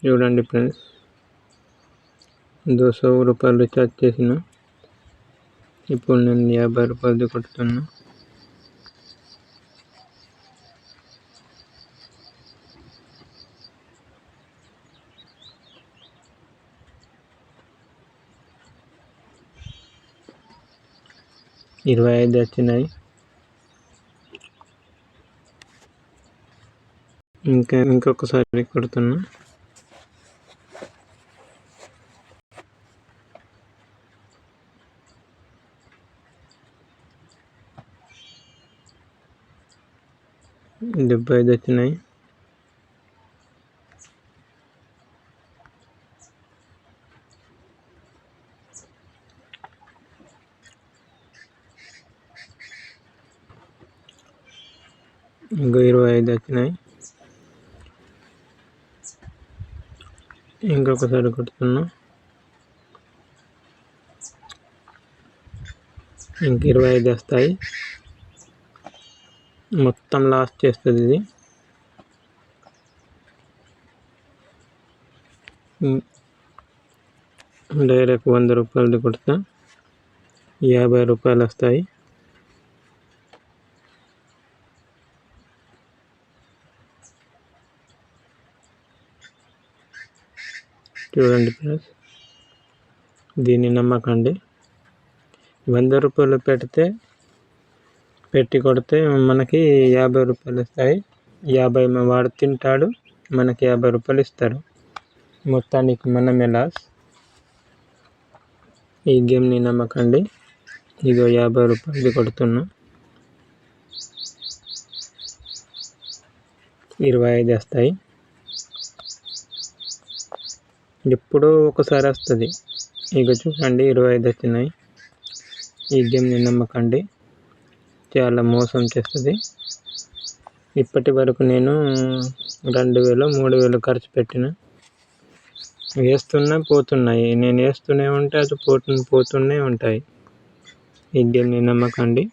చూడండి ఫ్రెండ్స్, 200 రూపాయలు రీఛార్జ్ చేసిన. ఇప్పుడు నేను 50 రూపాయలది కొడుతున్నా. $25 వచ్చినాయి. ఇంకొకసారి కొడుతున్నా. $75 వచ్చినాయి. ఇంకో 25 వచ్చినాయి. ఇంకొకసారి కొడుతున్నా. ఇంక 25 వస్తాయి. మొత్తం లాస్ చేస్తుంది ఇది. డైరెక్ట్ 100 రూపాయలది కొడతా, 50 రూపాయలు వస్తాయి. చూడండి ఫ్రెండ్స్, దీన్ని నమ్మకండి. 100 రూపాయలు పెట్టి కొడితే మనకి 50 రూపాయలు వస్తాయి. 50 వాడు తింటాడు, మనకి 50 రూపాయలు ఇస్తారు. మొత్తానికి మనమే లాస్. ఈ గేమ్ని నమ్మకండి. ఇదో 50 రూపాయలది కొడుతున్నా. 25 వస్తాయి. ఎప్పుడో ఒకసారి వస్తుంది. ఇక చూడండి, 25 వచ్చినాయి. ఈ గేమ్ని నమ్మకండి, చాలా మోసం చేస్తుంది. ఇప్పటి వరకు నేను 2000 3000 ఖర్చు పెట్టిన. వేస్తున్నా పోతున్నాయి. నేను వేస్తూనే ఉంటే అది పోతూనే ఉంటాయి. ఈ గేమ్ని నమ్మకండి.